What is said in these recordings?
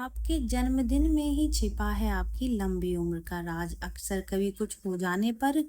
आपके जन्मदिन में ही छिपा है आपकी लंबी उम्र का राज। अक्सर कभी कुछ हो जाने पर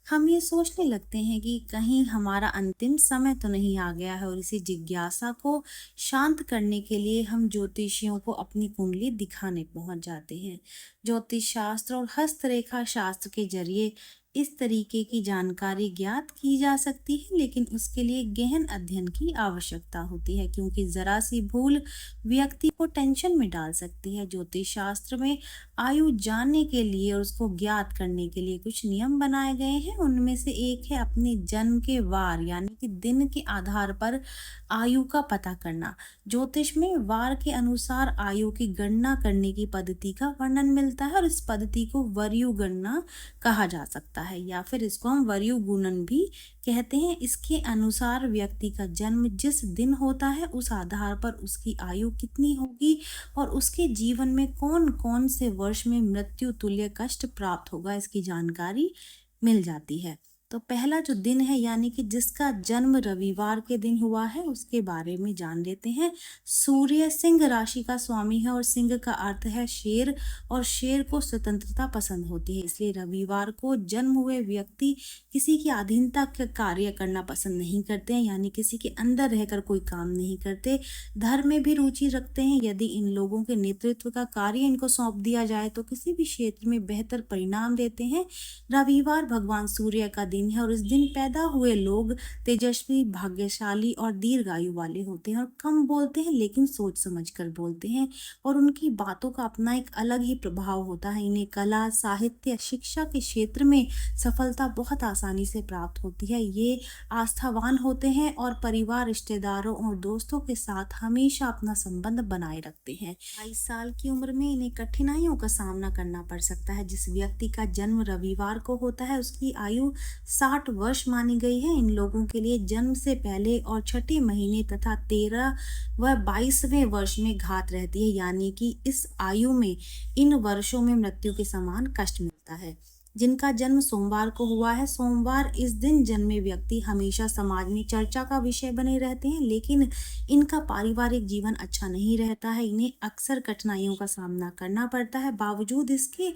हम ये सोचने लगते हैं कि कहीं हमारा अंतिम समय तो नहीं आ गया है, और इसी जिज्ञासा को शांत करने के लिए हम ज्योतिषियों को अपनी कुंडली दिखाने पहुंच जाते हैं। ज्योतिष शास्त्र और हस्तरेखा शास्त्र के जरिए इस तरीके की जानकारी ज्ञात की जा सकती है, लेकिन उसके लिए गहन अध्ययन की आवश्यकता होती है, क्योंकि जरा सी भूल व्यक्ति को टेंशन में डाल सकती है। ज्योतिष शास्त्र में आयु जानने के लिए और उसको ज्ञात करने के लिए कुछ नियम बनाए गए हैं। उनमें से एक है अपने जन्म के वार यानी कि दिन के आधार पर आयु का पता करना। ज्योतिष में वार के अनुसार आयु की गणना करने की पद्धति का वर्णन मिलता है, और इस पद्धति को वरीय गणना कहा जा सकता है, या फिर इसको हम वरीय गुणन भी कहते हैं। इसके अनुसार व्यक्ति का जन्म जिस दिन होता है उस आधार पर उसकी आयु कितनी होगी और उसके जीवन में कौन कौन से वर्ष में मृत्यु तुल्य कष्ट प्राप्त होगा, इसकी जानकारी मिल जाती है। तो पहला जो दिन है यानी कि जिसका जन्म रविवार के दिन हुआ है, उसके बारे में जान लेते हैं। सूर्य सिंह राशि का स्वामी है, और सिंह का अर्थ है शेर, और शेर को स्वतंत्रता पसंद होती है। इसलिए रविवार को जन्म हुए व्यक्ति किसी की अधीनता का कार्य करना पसंद नहीं करते हैं, यानी किसी के अंदर रहकर कोई काम नहीं करते। धर्म में भी रुचि रखते हैं। यदि इन लोगों के नेतृत्व का कार्य इनको सौंप दिया जाए तो किसी भी क्षेत्र में बेहतर परिणाम देते हैं। रविवार भगवान सूर्य का दिन है, और इस दिन पैदा हुए लोग तेजस्वी, भाग्यशाली और दीर्घायु वाले होते हैं, और कम बोलते हैं लेकिन सोच समझ कर बोलते हैं, और उनकी बातों का अपना एक अलग ही प्रभाव होता है। इन्हें कला, साहित्य, शिक्षा के क्षेत्र में सफलता बहुत आसानी से प्राप्त होती है। ये आस्थावान होते हैं और परिवार, रिश्तेदारों और दोस्तों के साथ हमेशा अपना संबंध बनाए रखते हैं। 22 साल की उम्र में इन्हें कठिनाइयों का सामना करना पड़ सकता है। जिस व्यक्ति का जन्म रविवार को होता है उसकी आयु 60 वर्ष मानी गई है। इन लोगों के लिए जन्म से पहले और छठे महीने तथा 13 व 22वें वर्ष में घात रहती है, यानी कि इस आयु में इन वर्षों में मृत्यु के समान कष्ट मिलता है। जिनका जन्म सोमवार को हुआ है, सोमवार इस दिन जन्मे व्यक्ति हमेशा समाज में चर्चा का विषय बने रहते हैं, लेकिन इनका पारिवारिक जीवन अच्छा नहीं रहता है। इन्हें अक्सर कठिनाइयों का सामना करना पड़ता है। बावजूद इसके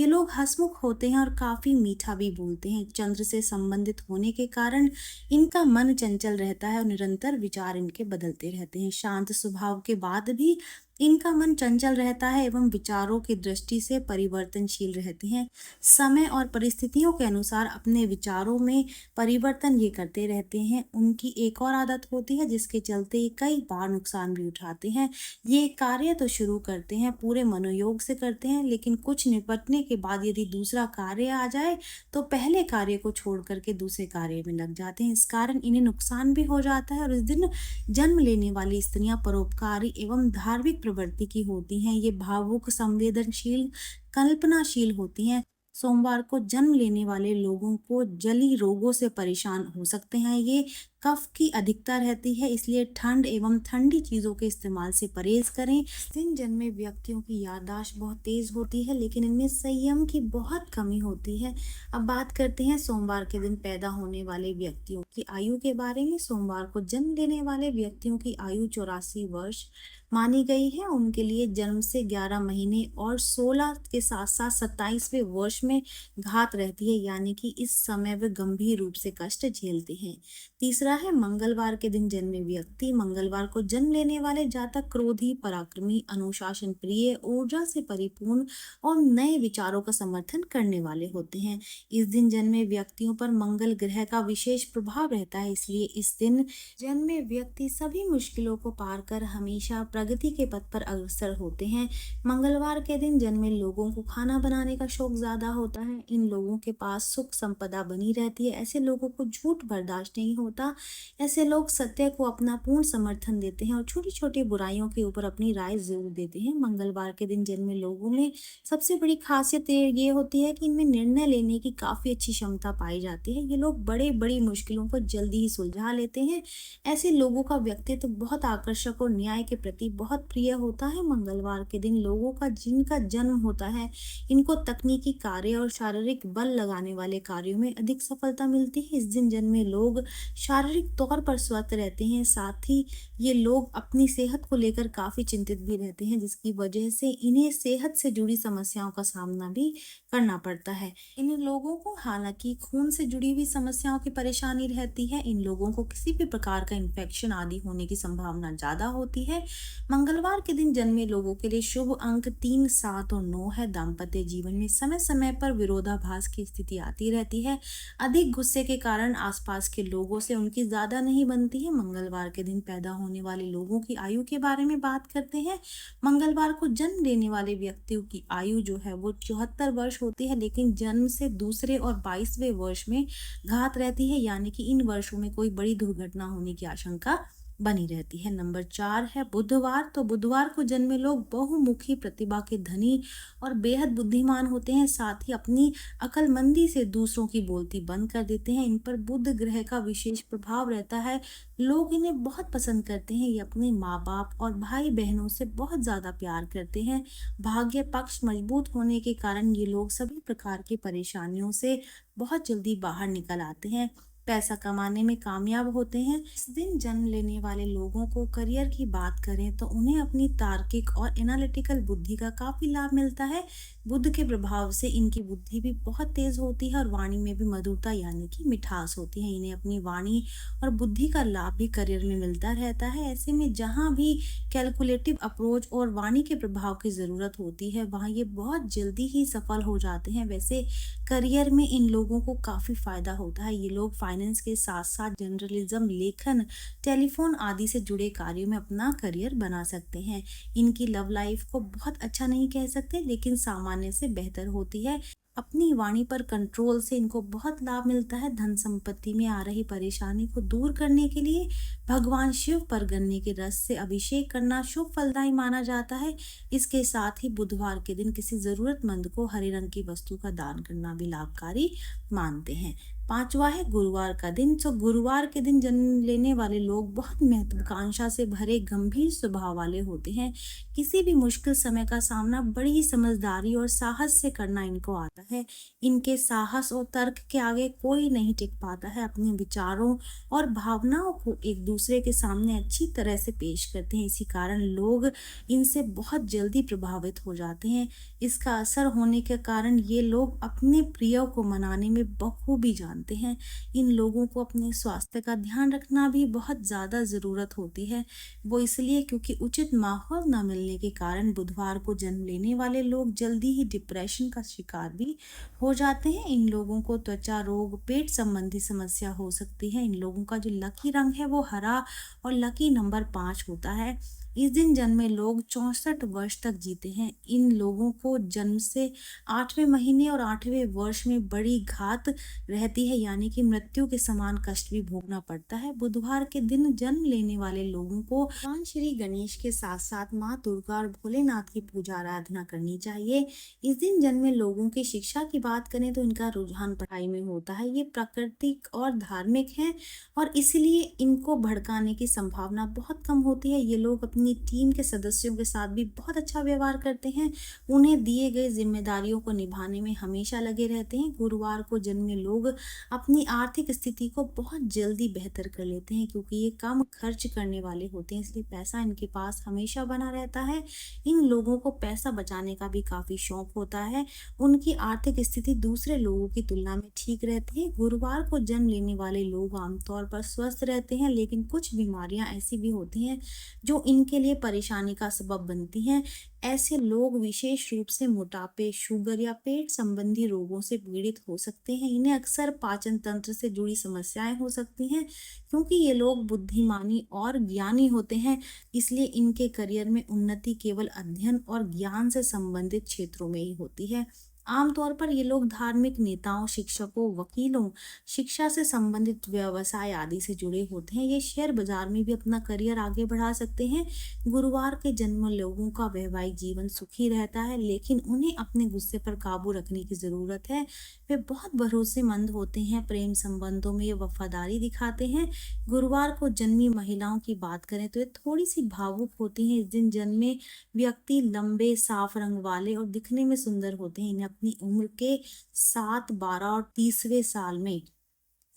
ये लोग हंसमुख होते हैं और काफी मीठा भी बोलते हैं। चंद्र से संबंधित होने के कारण इनका मन चंचल रहता है और निरंतर विचार इनके बदलते रहते हैं। शांत स्वभाव के बाद भी इनका मन चंचल रहता है एवं विचारों की दृष्टि से परिवर्तनशील रहते हैं। समय और परिस्थितियों के अनुसार अपने विचारों में परिवर्तन ये करते रहते हैं। उनकी एक और आदत होती है जिसके चलते ये कई बार नुकसान भी उठाते हैं। ये कार्य तो शुरू करते हैं, पूरे मनोयोग से करते हैं, लेकिन कुछ निपटने के बाद यदि दूसरा कार्य आ जाए तो पहले कार्य को छोड़ करके दूसरे कार्य में लग जाते हैं। इस कारण इन्हें नुकसान भी हो जाता है। और इस दिन जन्म लेने वाली स्त्रियां परोपकारी एवं धार्मिक प्रवृत्ति की होती हैं। ये भावुक, संवेदनशील, कल्पनाशील होती हैं। सोमवार को जन्म लेने वाले लोगों को जली रोगों से परेशान हो सकते हैं। ये कफ की अधिकता रहती है, इसलिए ठंड एवं ठंडी चीजों के इस्तेमाल से परहेज करें। इस दिन जन्मे व्यक्तियों की याददाश्त बहुत तेज होती है, लेकिन इनमें संयम की बहुत कमी होती है। अब बात करते हैं सोमवार के दिन पैदा होने वाले व्यक्तियों की आयु के बारे में। सोमवार को जन्म लेने वाले व्यक्तियों की आयु 84 वर्ष मानी गई है। उनके लिए जन्म से 11 महीने और 16 के साथ साथ 27वें वर्ष में घात रहती है, यानी कि इस समय वे गंभीर रूप से कष्ट झेलते हैं। तीसरा है मंगलवार के दिन जन्मे व्यक्ति। मंगलवार को जन्म लेने वाले जातक क्रोधी, पराक्रमी, अनुशासन प्रिय, ऊर्जा से परिपूर्ण और नए विचारों का समर्थन करने वाले होते हैं। इस दिन जन्मे व्यक्तियों पर मंगल ग्रह का विशेष प्रभाव रहता है, इसलिए इस दिन जन्मे व्यक्ति सभी मुश्किलों को पार कर हमेशा प्रगति के पथ पर अग्रसर होते हैं। मंगलवार के दिन जन्मे लोगों को खाना बनाने का शौक ज्यादा होता है। इन लोगों के पास सुख संपदा बनी रहती है। ऐसे लोगों को झूठ बर्दाश्त नहीं होता। ऐसे लोग सत्य को अपना पूर्ण समर्थन देते हैं और छोटी छोटी बुराइयों के ऊपर अपनी राय जरूर देते हैं। मंगलवार के दिन जन्मे लोगों में सबसे बड़ी खासियत ये होती है कि इनमें निर्णय लेने की काफी अच्छी क्षमता पाई जाती है। ये लोग बड़ी बड़ी मुश्किलों को जल्दी ही सुलझा लेते हैं। ऐसे लोगों का व्यक्तित्व बहुत आकर्षक और न्याय के प्रति बहुत प्रिय होता है। मंगलवार के दिन लोगों का जिनका जन्म होता है, इनको तकनीकी कार्य और शारीरिक बल लगाने वाले कार्यों में अधिक सफलता मिलती है। इस दिन जन्मे लोग शारीरिक शारीरिक तौर पर स्वस्थ रहते हैं, साथ ही ये लोग अपनी सेहत को लेकर काफ़ी चिंतित भी रहते हैं, जिसकी वजह से इन्हें सेहत से जुड़ी समस्याओं का सामना भी करना पड़ता है। इन लोगों को हालाँकि खून से जुड़ी हुई समस्याओं की परेशानी रहती है। इन लोगों को किसी भी प्रकार का इन्फेक्शन आदि होने की संभावना ज़्यादा होती है। मंगलवार के दिन जन्मे लोगों के लिए शुभ अंक 3, 7 और 9 है। दाम्पत्य जीवन में समय-समय पर विरोधाभास की स्थिति आती रहती है। अधिक गुस्से के कारण आसपास के लोगों से उनकी ज़्यादा नहीं बनती है। मंगलवार के दिन पैदा होने वाले लोगों की आयु के बारे में बात करते हैं। मंगलवार को जन्म लेने वाले व्यक्तियों की आयु जो है वो 74 वर्ष होती है, लेकिन जन्म से दूसरे और 22वें वर्ष में घात रहती है, यानी कि इन वर्षों में कोई बड़ी दुर्घटना होने की आशंका बनी रहती है। नंबर 4 है बुधवार। तो बुधवार को जन्मे लोग बहुमुखी प्रतिभा के धनी और बेहद बुद्धिमान होते हैं, साथ ही अपनी अक्लमंदी से दूसरों की बोलती बंद कर देते हैं। इन पर बुध ग्रह का विशेष प्रभाव रहता है। लोग इन्हें बहुत पसंद करते हैं। ये अपने माँ बाप और भाई बहनों से बहुत ज़्यादा प्यार करते हैं। भाग्य पक्ष मजबूत होने के कारण ये लोग सभी प्रकार की परेशानियों से बहुत जल्दी बाहर निकल आते हैं। पैसा कमाने में कामयाब होते हैं। इस दिन जन्म लेने वाले लोगों को करियर की बात करें तो उन्हें अपनी तार्किक और एनालिटिकल बुद्धि का काफी लाभ मिलता है। बुध के प्रभाव से इनकी बुद्धि भी बहुत तेज होती है और वाणी में भी मधुरता यानी कि मिठास होती है। इन्हें अपनी वाणी और बुद्धि का लाभ भी करियर में मिलता रहता है। ऐसे में जहाँ भी कैलकुलेटिव अप्रोच और वाणी के प्रभाव की जरूरत होती है, वहाँ ये बहुत जल्दी ही सफल हो जाते हैं। वैसे करियर में इन लोगों को काफी फायदा होता है। ये लोग फाइनेंस के साथ साथ जर्नलिज्म, लेखन, टेलीफोन आदि से जुड़े कार्यों में अपना करियर बना सकते हैं। इनकी लव लाइफ को बहुत अच्छा नहीं कह सकते, लेकिन सामान्य से बेहतर होती है। अपनी वाणी पर कंट्रोल से इनको बहुत लाभ मिलता है। धन संपत्ति में आ रही परेशानी को दूर करने के लिए भगवान शिव पर गन्ने के रस से अभिषेक करना शुभ फलदायी माना जाता है। इसके साथ ही बुधवार के दिन किसी जरूरतमंद को हरे रंग की वस्तु का दान करना भी लाभकारी मानते हैं। पांचवा है गुरुवार का दिन। तो गुरुवार के दिन जन्म लेने वाले लोग बहुत महत्वाकांक्षा से भरे गंभीर स्वभाव वाले होते हैं। किसी भी मुश्किल समय का सामना बड़ी ही समझदारी और साहस से करना इनको आता है। इनके साहस और तर्क के आगे कोई नहीं टिक पाता है। अपने विचारों और भावनाओं को एक दूसरे के सामने अच्छी तरह से पेश करते हैं। इसी कारण लोग इनसे बहुत जल्दी प्रभावित हो जाते हैं। इसका असर होने के कारण ये लोग अपने प्रिय को मनाने में बखूबी जानते हैं। इन लोगों को अपने स्वास्थ्य का ध्यान रखना भी बहुत ज़्यादा ज़रूरत होती है। वो इसलिए क्योंकि उचित माहौल न मिलने के कारण बुधवार को जन्म लेने वाले लोग जल्दी ही डिप्रेशन का शिकार भी हो जाते हैं। इन लोगों को त्वचा रोग, पेट संबंधी समस्या हो सकती है। इन लोगों का जो लकी रंग है वो हरा और लकी नंबर 5 होता है। इस दिन जन्मे लोग 64 वर्ष तक जीते हैं। इन लोगों को जन्म से 8वें महीने और 8वें वर्ष में बड़ी घात रहती है, यानी कि मृत्यु के समान कष्ट भी भोगना पड़ता है। बुधवार के दिन जन्म लेने वाले लोगों को भगवान श्री गणेश के साथ साथ माँ दुर्गा और भोलेनाथ की पूजा आराधना करनी चाहिए। इस दिन जन्मे लोगों की शिक्षा की बात करें तो इनका रुझान पढ़ाई में होता है। ये प्राकृतिक और धार्मिक हैं और इसलिए इनको भड़काने की संभावना बहुत कम होती है। ये लोग अपनी टीम के सदस्यों के साथ भी बहुत अच्छा व्यवहार करते हैं। उन्हें दिए गए जिम्मेदारियों को निभाने में हमेशा लगे रहते हैं। गुरुवार को जन्मे लोग अपनी आर्थिक स्थिति को बहुत जल्दी बेहतर कर लेते हैं, क्योंकि ये कम खर्च करने वाले होते हैं, इसलिए पैसा इनके पास हमेशा बना रहता है। इन लोगों को पैसा बचाने का भी काफी शौक होता है। उनकी आर्थिक स्थिति दूसरे लोगों की तुलना में ठीक रहती है। गुरुवार को जन्म लेने वाले लोग आमतौर पर स्वस्थ रहते हैं, लेकिन कुछ बीमारियां ऐसी भी होती हैं जो इनके लिए परेशानी का सबब बनती हैं। ऐसे लोग विशेष रूप से मोटापे, शुगर या पेट संबंधी रोगों से पीड़ित हो सकते हैं। इन्हें अक्सर पाचन तंत्र से जुड़ी समस्याएं हो सकती हैं, क्योंकि ये लोग बुद्धिमानी और ज्ञानी होते हैं। इसलिए इनके करियर में उन्नति केवल अध्ययन और ज्ञान से संबंधित क्षेत्रों में ही होती है। आमतौर पर ये लोग धार्मिक नेताओं, शिक्षकों, वकीलों, शिक्षा से संबंधित व्यवसाय आदि से जुड़े होते हैं। ये शेयर बाजार में भी अपना करियर आगे बढ़ा सकते हैं। गुरुवार के जन्म लोगों का वैवाहिक जीवन सुखी रहता है, लेकिन उन्हें अपने गुस्से पर काबू रखने की जरूरत है। वे बहुत भरोसेमंद होते हैं, प्रेम संबंधों में ये वफादारी दिखाते हैं। गुरुवार को जन्मी महिलाओं की बात करें तो ये थोड़ी सी भावुक होती हैं। इस दिन जन्मे व्यक्ति लंबे, साफ रंग वाले और दिखने में सुंदर होते हैं। इन्हें अपनी उम्र के 7, 12 और 30वें साल में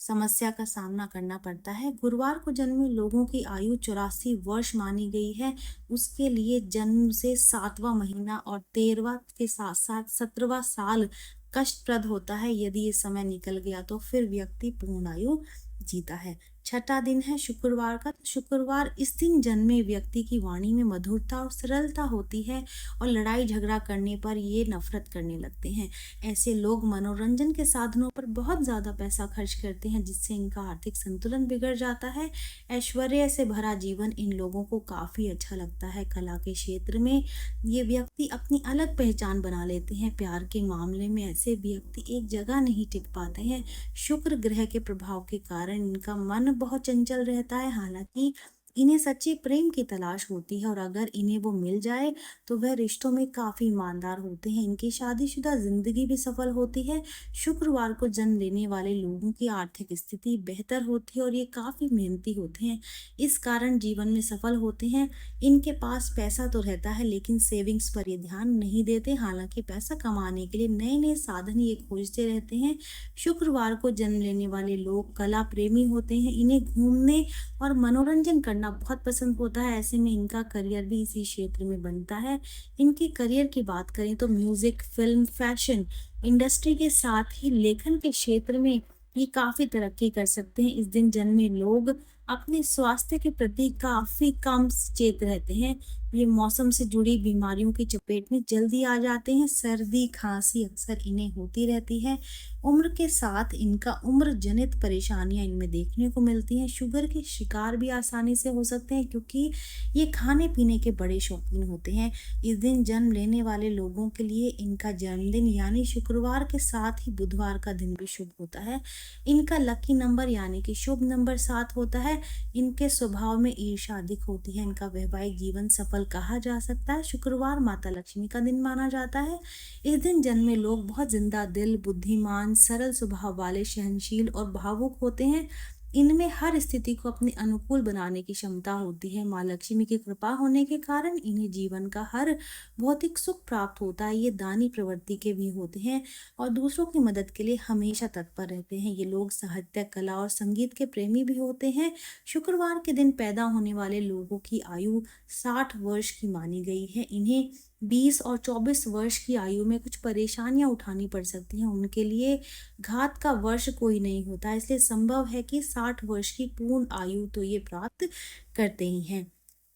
समस्या का सामना करना पड़ता है। गुरुवार को जन्मे लोगों की आयु 84 वर्ष मानी गई है। उसके लिए जन्म से 7वां महीना और 13वां के साथ साथ 17वां साल कष्टप्रद होता है। यदि ये समय निकल गया तो फिर व्यक्ति पूर्ण आयु जीता है। छठा दिन है शुक्रवार का। तो शुक्रवार इस दिन जन्मे व्यक्ति की वाणी में मधुरता और सरलता होती है और लड़ाई झगड़ा करने पर ये नफरत करने लगते हैं। ऐसे लोग मनोरंजन के साधनों पर बहुत ज्यादा पैसा खर्च करते हैं, जिससे इनका आर्थिक संतुलन बिगड़ जाता है। ऐश्वर्य से भरा जीवन इन लोगों को काफी अच्छा लगता है। कला के क्षेत्र में ये व्यक्ति अपनी अलग पहचान बना लेते हैं। प्यार के मामले में ऐसे व्यक्ति एक जगह नहीं टिक पाते हैं। शुक्र ग्रह के प्रभाव के कारण इनका मन बहुत चंचल रहता है। हालांकि इन्हें सच्चे प्रेम की तलाश होती है और अगर इन्हें वो मिल जाए तो वह रिश्तों में काफी ईमानदार होते हैं। इनकी शादीशुदा जिंदगी भी सफल होती है। शुक्रवार को जन्म लेने वाले लोगों की आर्थिक स्थिति बेहतर होती है और ये काफी मेहनती होते हैं, इस कारण जीवन में सफल होते हैं। इनके पास पैसा तो रहता है लेकिन सेविंग्स पर ये ध्यान नहीं देते। हालांकि पैसा कमाने के लिए नए नए साधन ये खोजते रहते हैं। शुक्रवार को जन्म लेने वाले लोग कला प्रेमी होते हैं। इन्हें घूमने और मनोरंजन करना बहुत पसंद होता है। ऐसे में इनका करियर भी इसी क्षेत्र में बनता है। इनके करियर की बात करें तो म्यूजिक, फिल्म, फैशन इंडस्ट्री के साथ ही लेखन के क्षेत्र में ये काफी तरक्की कर सकते हैं। इस दिन जन्मे लोग अपने स्वास्थ्य के प्रति काफी कम सचेत रहते हैं। ये मौसम से जुड़ी बीमारियों की चपेट में जल्दी आ जाते हैं। सर्दी खांसी अक्सर इन्हें होती रहती है। उम्र के साथ इनका उम्र जनित परेशानियां इनमें देखने को मिलती हैं। शुगर के शिकार भी आसानी से हो सकते हैं क्योंकि ये खाने पीने के बड़े शौकीन होते हैं। इस दिन जन्म लेने वाले लोगों के लिए इनका जन्मदिन यानी शुक्रवार के साथ ही बुधवार का दिन भी शुभ होता है। इनका लकी नंबर यानी कि शुभ नंबर 7 होता है। इनके स्वभाव में ईर्ष्या अधिक होती है। इनका वैवाहिक जीवन सफल कहा जा सकता है। शुक्रवार माता लक्ष्मी का दिन माना जाता है। इस दिन जन्मे लोग बहुत जिंदा दिल, बुद्धिमान, सरल स्वभाव वाले, सहनशील और भावुक होते हैं। इनमें हर स्थिति को अपने अनुकूल बनाने की क्षमता होती है। माँ लक्ष्मी की कृपा होने के कारण इन्हें जीवन का हर भौतिक सुख प्राप्त होता है। ये दानी प्रवृत्ति के भी होते हैं और दूसरों की मदद के लिए हमेशा तत्पर रहते हैं। ये लोग साहित्य, कला और संगीत के प्रेमी भी होते हैं। शुक्रवार के दिन पैदा होने वाले लोगों की आयु 60 वर्ष की मानी गई है। इन्हें 20 और 24 वर्ष की आयु में कुछ परेशानियां उठानी पड़ सकती हैं। उनके लिए घात का वर्ष कोई नहीं होता, इसलिए संभव है कि 60 वर्ष की पूर्ण आयु तो ये प्राप्त करते ही हैं।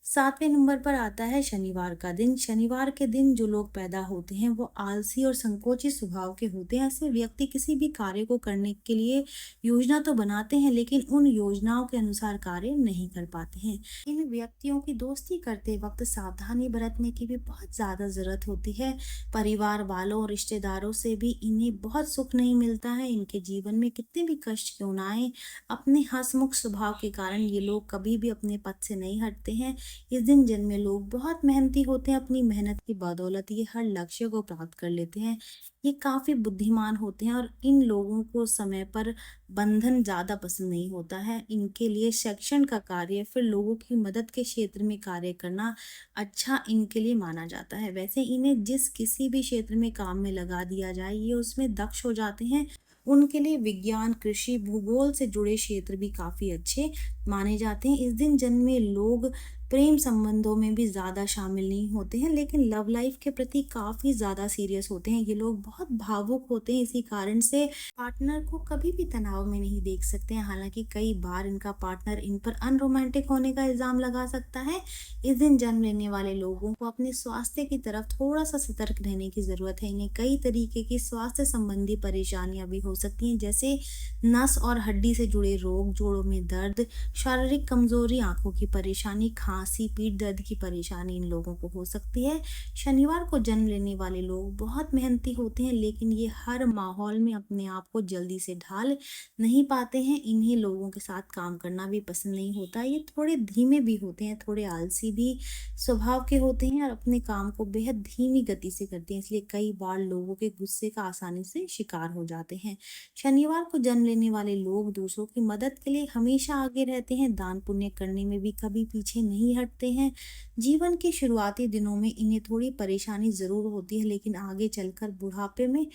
7वें नंबर पर आता है शनिवार का दिन। शनिवार के दिन जो लोग पैदा होते हैं वो आलसी और संकोची स्वभाव के होते हैं। ऐसे व्यक्ति किसी भी कार्य को करने के लिए योजना तो बनाते हैं लेकिन उन योजनाओं के अनुसार कार्य नहीं कर पाते हैं। इन व्यक्तियों की दोस्ती करते वक्त सावधानी बरतने की भी बहुत ज्यादा जरूरत होती है। परिवार वालों और रिश्तेदारों से भी इन्हें बहुत सुख नहीं मिलता है। इनके जीवन में कितने भी कष्ट क्यों ना आए, अपने हंसमुख स्वभाव के कारण ये लोग कभी भी अपने पद से नहीं हटते हैं। इस दिन जन्मे लोग बहुत मेहनती होते हैं। अपनी मेहनत की बदौलत ये हर लक्ष्य को प्राप्त कर लेते हैं। ये काफी बुद्धिमान होते हैं और इन लोगों को समय पर बंधन ज्यादा पसंद नहीं होता है। इनके लिए शिक्षण का कार्य, फिर लोगों की मदद के क्षेत्र में कार्य करना अच्छा इनके लिए माना जाता है। वैसे इन्हें जिस किसी भी क्षेत्र में काम में लगा दिया जाए ये उसमें दक्ष हो जाते हैं। उनके लिए विज्ञान, कृषि, भूगोल से जुड़े क्षेत्र भी काफी अच्छे माने जाते हैं। इस दिन जन्मे लोग प्रेम संबंधों में भी ज्यादा शामिल नहीं होते हैं लेकिन लव लाइफ के प्रति काफी ज्यादा सीरियस होते हैं। ये लोग बहुत भावुक होते हैं, इसी कारण से पार्टनर को कभी भी तनाव में नहीं देख सकते हैं। हालांकि कई बार इनका पार्टनर इन पर अनरोमांटिक होने का इल्जाम लगा सकता है। इस दिन जन्म लेने वाले लोगों को अपने स्वास्थ्य की तरफ थोड़ा सा सतर्क रहने की जरूरत है। इन्हें कई तरीके की स्वास्थ्य संबंधी परेशानियां भी हो सकती हैं, जैसे नस और हड्डी से जुड़े रोग, जोड़ों में दर्द, शारीरिक कमजोरी, आंखों की परेशानी, खांसी, पीठ दर्द की परेशानी इन लोगों को हो सकती है। शनिवार को जन्म लेने वाले लोग बहुत मेहनती होते हैं लेकिन ये हर माहौल में अपने आप को जल्दी से ढाल नहीं पाते हैं। इन्हीं लोगों के साथ काम करना भी पसंद नहीं होता। ये थोड़े धीमे भी होते हैं, थोड़े आलसी भी स्वभाव के होते हैं और अपने काम को बेहद धीमी गति से करते हैं, इसलिए कई बार लोगों के गुस्से का आसानी से शिकार हो जाते हैं। शनिवार को जन्म लेने वाले लोग दूसरों की मदद के लिए हमेशा आगे रहते हैं। दान पुण्य करने में भी कभी पीछे नहीं हटते हैं। जीवन के शुरुआती दिनों में इन्हें थोड़ी परेशानी जरूर होती है लेकिन आगे चलकर बुढ़ापे में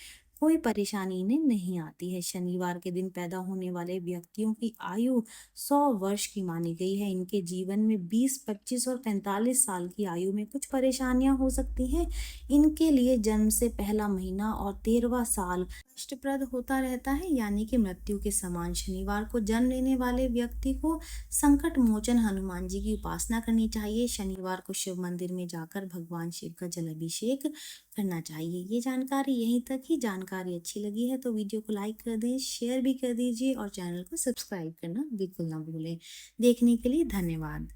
कोई परेशानी इन्हें नहीं आती है। शनिवार के दिन पैदा होने वाले व्यक्तियों की आयु 100 वर्ष की मानी गई है। इनके जीवन में 20, 25 और 45 साल की आयु में कुछ परेशानियां हो सकती हैं। इनके लिए जन्म से पहला महीना और 13वां साल कष्टप्रद होता रहता है, यानी कि मृत्यु के समान। शनिवार को जन्म लेने वाले व्यक्ति को संकट मोचन हनुमान जी की उपासना करनी चाहिए। शनिवार को शिव मंदिर में जाकर भगवान शिव का जल अभिषेक करना चाहिए। ये जानकारी यहीं तक ही। जानकारी अच्छी लगी है तो वीडियो को लाइक कर दें, शेयर भी कर दीजिए और चैनल को सब्सक्राइब करना बिल्कुल ना भूलें। देखने के लिए धन्यवाद।